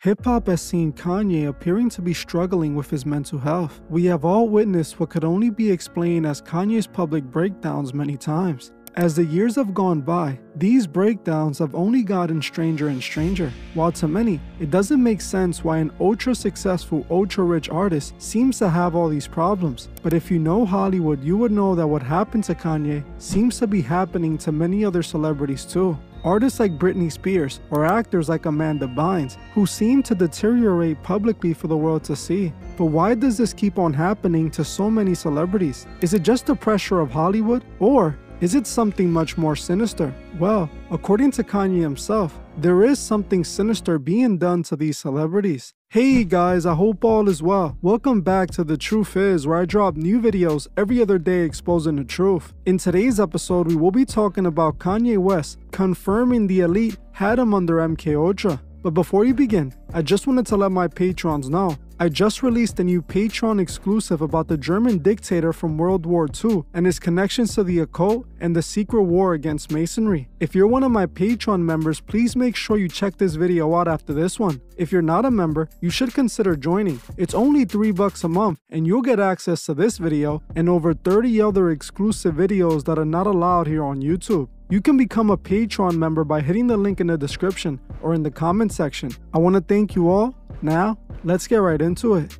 Hip-hop has seen Kanye appearing to be struggling with his mental health. We have all witnessed what could only be explained as Kanye's public breakdowns many times. As the years have gone by, these breakdowns have only gotten stranger and stranger. While to many, it doesn't make sense why an ultra-successful, ultra-rich artist seems to have all these problems. But if you know Hollywood, you would know that what happened to Kanye seems to be happening to many other celebrities too. Artists like Britney Spears or actors like Amanda Bynes, who seem to deteriorate publicly for the world to see. But why does this keep on happening to so many celebrities? Is it just the pressure of Hollywood? Or is it something much more sinister? Well, according to Kanye himself, there is something sinister being done to these celebrities. Hey guys, I hope all is well. Welcome back to The Truth Is, where I drop new videos every other day exposing the truth. In today's episode, we will be talking about Kanye West confirming the elite had him under MkUltra. But before you begin, I just wanted to let my patrons know I just released a new Patreon exclusive about the German dictator from World War II and his connections to the occult and the secret war against Masonry. If you're one of my Patreon members, please make sure you check this video out after this one. If you're not a member, you should consider joining. It's only $3 a month and you'll get access to this video and over 30 other exclusive videos that are not allowed here on YouTube. You can become a Patreon member by hitting the link in the description or in the comment section. I want to thank you all. Now, let's get right into it.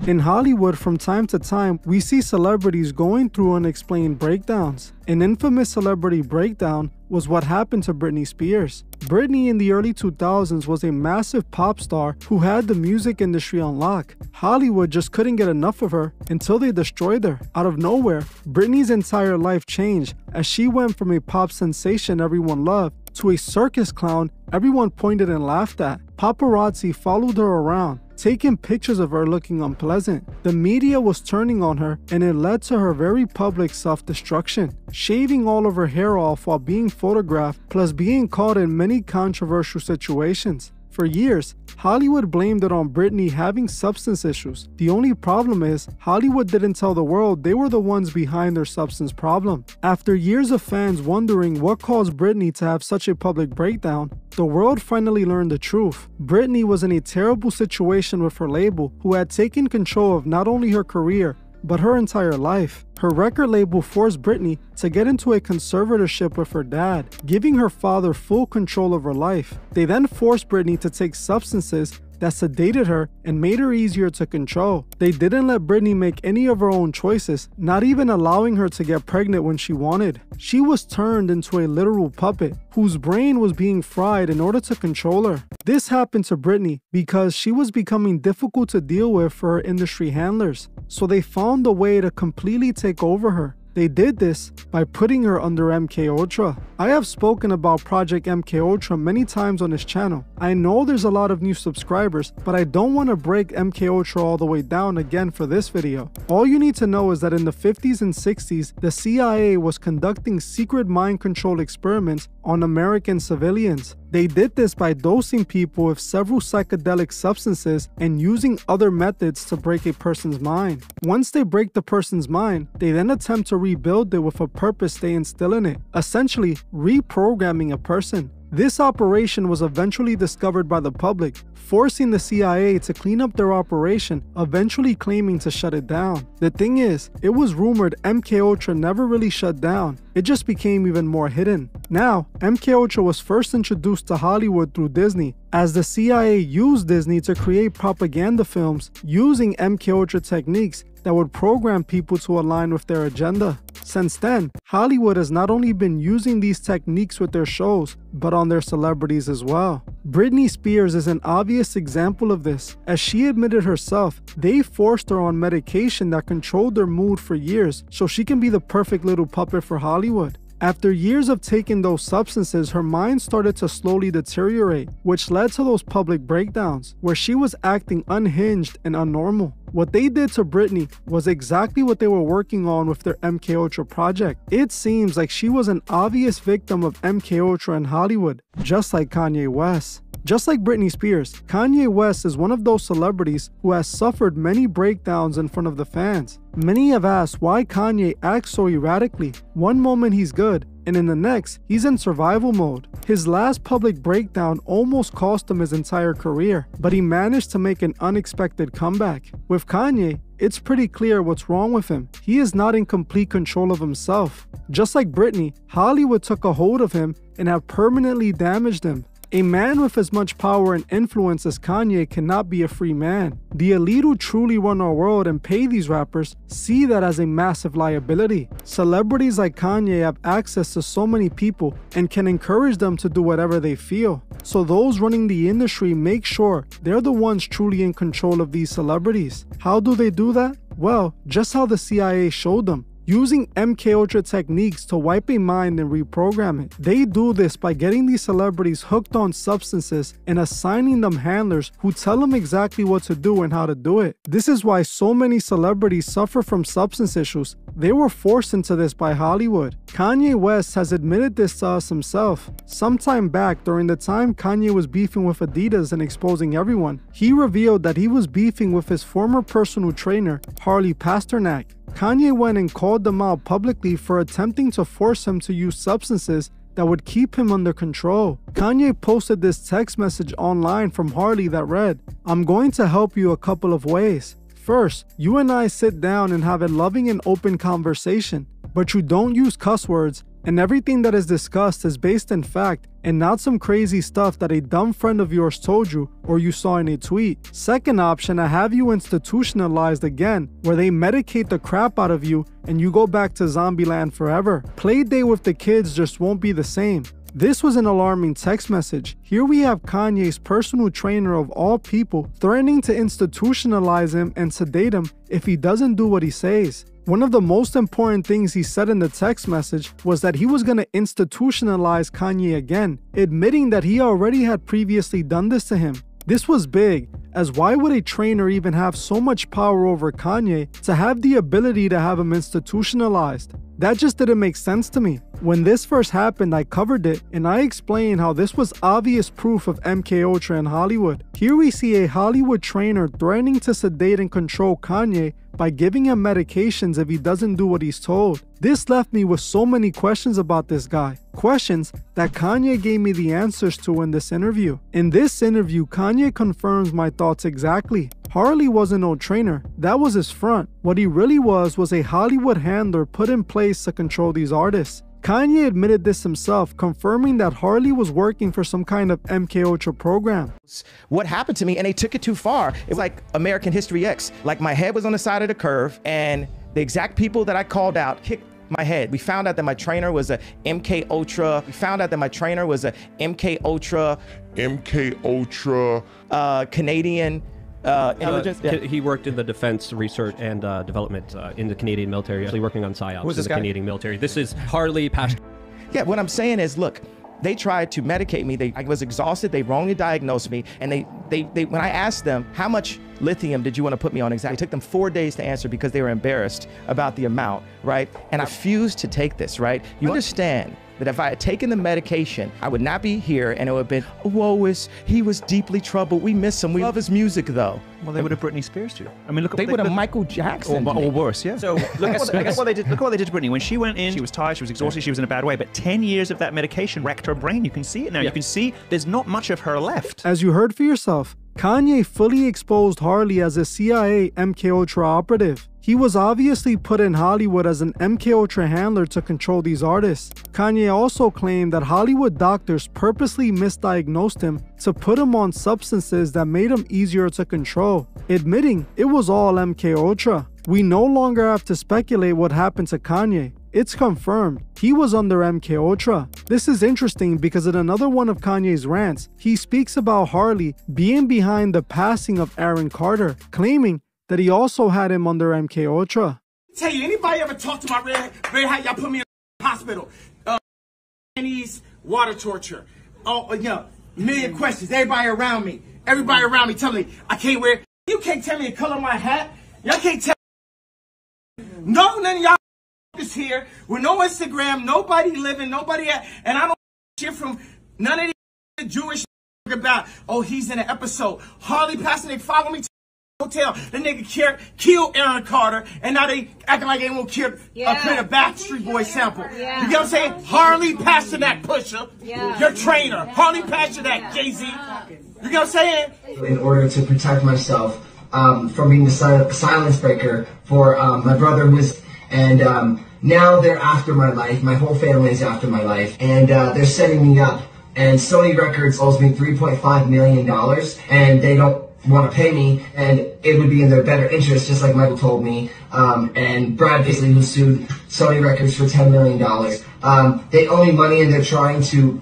In Hollywood, from time to time, we see celebrities going through unexplained breakdowns. An infamous celebrity breakdown was what happened to Britney Spears. Britney in the early 2000s was a massive pop star who had the music industry on lock. Hollywood just couldn't get enough of her until they destroyed her. Out of nowhere, Britney's entire life changed as she went from a pop sensation everyone loved to a circus clown everyone pointed and laughed at. Paparazzi followed her around, taking pictures of her looking unpleasant. The media was turning on her and it led to her very public self-destruction, shaving all of her hair off while being photographed, plus being caught in many controversial situations. For years, Hollywood blamed it on Britney having substance issues. The only problem is, Hollywood didn't tell the world they were the ones behind their substance problem. After years of fans wondering what caused Britney to have such a public breakdown, the world finally learned the truth. Britney was in a terrible situation with her label, who had taken control of not only her career, but her entire life. Her record label forced Britney to get into a conservatorship with her dad, giving her father full control of her life. They then forced Britney to take substances that sedated her and made her easier to control. They didn't let Britney make any of her own choices, not even allowing her to get pregnant when she wanted. She was turned into a literal puppet, whose brain was being fried in order to control her. This happened to Britney because she was becoming difficult to deal with for her industry handlers, so they found a way to completely take over her. They did this by putting her under MkUltra. I have spoken about Project MkUltra many times on this channel. I know there's a lot of new subscribers, but I don't want to break MkUltra all the way down again for this video. All you need to know is that in the 50s and 60s, the CIA was conducting secret mind control experiments on American civilians. They did this by dosing people with several psychedelic substances and using other methods to break a person's mind. Once they break the person's mind, they then attempt to rebuild it with a purpose they instill in it, essentially reprogramming a person. This operation was eventually discovered by the public, forcing the CIA to clean up their operation, eventually claiming to shut it down. The thing is, it was rumored MkUltra never really shut down. It just became even more hidden. Now, MkUltra was first introduced to Hollywood through Disney, as the CIA used Disney to create propaganda films using MkUltra techniques that would program people to align with their agenda. Since then, Hollywood has not only been using these techniques with their shows, but on their celebrities as well. Britney Spears is an obvious example of this. As she admitted herself, they forced her on medication that controlled her mood for years so she can be the perfect little puppet for Hollywood. After years of taking those substances, her mind started to slowly deteriorate, which led to those public breakdowns, where she was acting unhinged and unnormal. What they did to Britney was exactly what they were working on with their MkUltra project. It seems like she was an obvious victim of MkUltra in Hollywood, just like Kanye West. Just like Britney Spears, Kanye West is one of those celebrities who has suffered many breakdowns in front of the fans. Many have asked why Kanye acts so erratically. One moment he's good, and in the next, he's in survival mode. His last public breakdown almost cost him his entire career, but he managed to make an unexpected comeback. With Kanye, it's pretty clear what's wrong with him. He is not in complete control of himself. Just like Britney, Hollywood took a hold of him and have permanently damaged him. A man with as much power and influence as Kanye cannot be a free man. The elite who truly run our world and pay these rappers see that as a massive liability. Celebrities like Kanye have access to so many people and can encourage them to do whatever they feel. So those running the industry make sure they're the ones truly in control of these celebrities. How do they do that? Well, just how the CIA showed them. Using MkUltra techniques to wipe a mind and reprogram it. They do this by getting these celebrities hooked on substances and assigning them handlers who tell them exactly what to do and how to do it. This is why so many celebrities suffer from substance issues. They were forced into this by Hollywood. Kanye West has admitted this to us himself. Sometime back, during the time Kanye was beefing with Adidas and exposing everyone, he revealed that he was beefing with his former personal trainer, Harley Pasternak. Kanye went and called them out publicly for attempting to force him to use substances that would keep him under control. Kanye posted this text message online from Harley that read, "I'm going to help you a couple of ways. First, you and I sit down and have a loving and open conversation, but you don't use cuss words, and everything that is discussed is based in fact and not some crazy stuff that a dumb friend of yours told you or you saw in a tweet. Second option, I have you institutionalized again, where they medicate the crap out of you and you go back to zombie land forever. Play day with the kids just won't be the same." This was an alarming text message. Here we have Kanye's personal trainer of all people threatening to institutionalize him and sedate him if he doesn't do what he says. One of the most important things he said in the text message was that he was going to institutionalize Kanye again, admitting that he already had previously done this to him. This was big, as why would a trainer even have so much power over Kanye to have the ability to have him institutionalized? That just didn't make sense to me. When this first happened, I covered it and I explained how this was obvious proof of MkUltra in Hollywood. Here we see a Hollywood trainer threatening to sedate and control Kanye by giving him medications if he doesn't do what he's told. This left me with so many questions about this guy. Questions that Kanye gave me the answers to in this interview. In this interview, Kanye confirms my thoughts exactly. Harley wasn't no trainer, that was his front. What he really was a Hollywood handler put in place to control these artists. Kanye admitted this himself, confirming that Harley was working for some kind of MkUltra program. What happened to me, and they took it too far. It was like American History X. Like my head was on the side of the curve, and the exact people that I called out kicked my head. We found out that my trainer was a MkUltra. We found out that my trainer was a MkUltra Canadian intelligence. He worked in the defense research and development in the Canadian military, actually working on PSYOPs in the Canadian military. This is Harley Pasternak. Yeah, what I'm saying is, look, they tried to medicate me. I was exhausted. They wrongly diagnosed me. And they when I asked them, how much lithium did you want to put me on exactly? It took them 4 days to answer because they were embarrassed about the amount, right? And I refused to take this, right? You understand that if I had taken the medication, I would not be here, and it would have been, woe he was deeply troubled. We miss him. We love his music, though. Well, they would have Britney Spears too. I mean, look. They would have Michael Jackson. Or worse, yeah. So look at what they did. Look at what they did to Britney. When she went in, she was tired, she was exhausted, she was in a bad way. But 10 years of that medication wrecked her brain. You can see it now. You can see there's not much of her left. As you heard for yourself, Kanye fully exposed Harley as a CIA MkUltra operative. He was obviously put in Hollywood as an MkUltra handler to control these artists. Kanye also claimed that Hollywood doctors purposely misdiagnosed him to put him on substances that made him easier to control, admitting it was all MkUltra. We no longer have to speculate what happened to Kanye. It's confirmed. He was under MkUltra. This is interesting because in another one of Kanye's rants, he speaks about Harley being behind the passing of Aaron Carter, claiming that he also had him under MkUltra. Tell you, anybody ever talk to my red hat? Y'all put me in the hospital. Chinese water torture. Oh, yeah, million questions. Everybody around me telling me I can't wear. You can't tell me the color of my hat. Y'all can't tell. No, none of y'all is here with no Instagram, nobody living, nobody at, and I don't shit from none of these Jewish about. Oh, he's in an episode. Harley Pasternak follow me. hotel. The nigga killed Aaron Carter, and now they acting like they won't kill a Backstreet Boy sample. Yeah. You get what I'm saying? Harley Pasternak Pusher, your trainer. Harley Pasternak, Jay-Z. You get what I'm saying? In order to protect myself from being the silence breaker for my brother who was, and now they're after my life. My whole family is after my life, and they're setting me up. And Sony Records owes me $3.5 million, and they don't want to pay me, and it would be in their better interest, just like Michael told me. And Brad basically, who sued Sony Records for $10 million. They owe me money, and they're trying to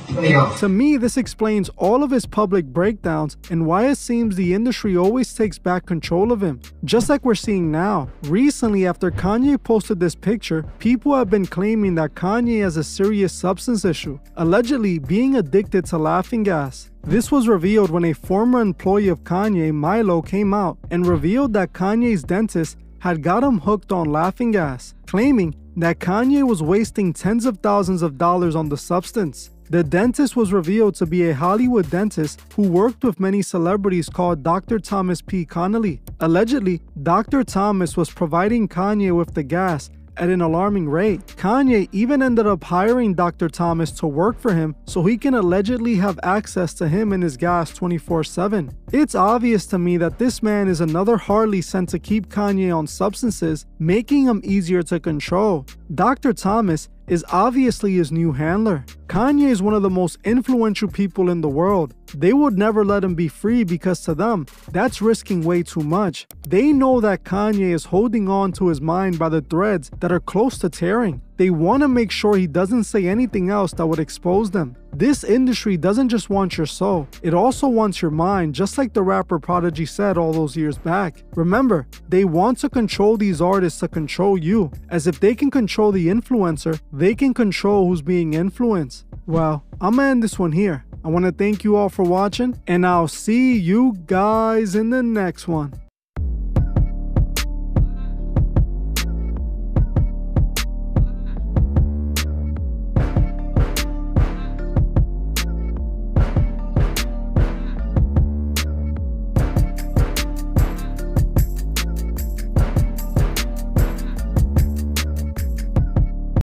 put me off. To me, this explains all of his public breakdowns and why it seems the industry always takes back control of him, just like we're seeing now. Recently, after Kanye posted this picture, people have been claiming that Kanye has a serious substance issue, allegedly being addicted to laughing gas. This was revealed when a former employee of Kanye, Milo, came out and revealed that Kanye's dentist had got him hooked on laughing gas, claiming that Kanye was wasting tens of thousands of dollars on the substance. The dentist was revealed to be a Hollywood dentist who worked with many celebrities called Dr. Thomas P. Connolly. Allegedly, Dr. Thomas was providing Kanye with the gas at an alarming rate. Kanye even ended up hiring Dr. Thomas to work for him so he can allegedly have access to him and his gas 24/7. It's obvious to me that this man is another Harley sent to keep Kanye on substances, making him easier to control. Dr. Thomas is obviously his new handler. Kanye is one of the most influential people in the world. They would never let him be free because to them, that's risking way too much. They know that Kanye is holding on to his mind by the threads that are close to tearing. They want to make sure he doesn't say anything else that would expose them. This industry doesn't just want your soul, it also wants your mind, just like the rapper Prodigy said all those years back. Remember, they want to control these artists to control you, as if they can control the influencer, they can control who's being influenced. Well, I'm gonna end this one here. I want to thank you all for watching, and I'll see you guys in the next one.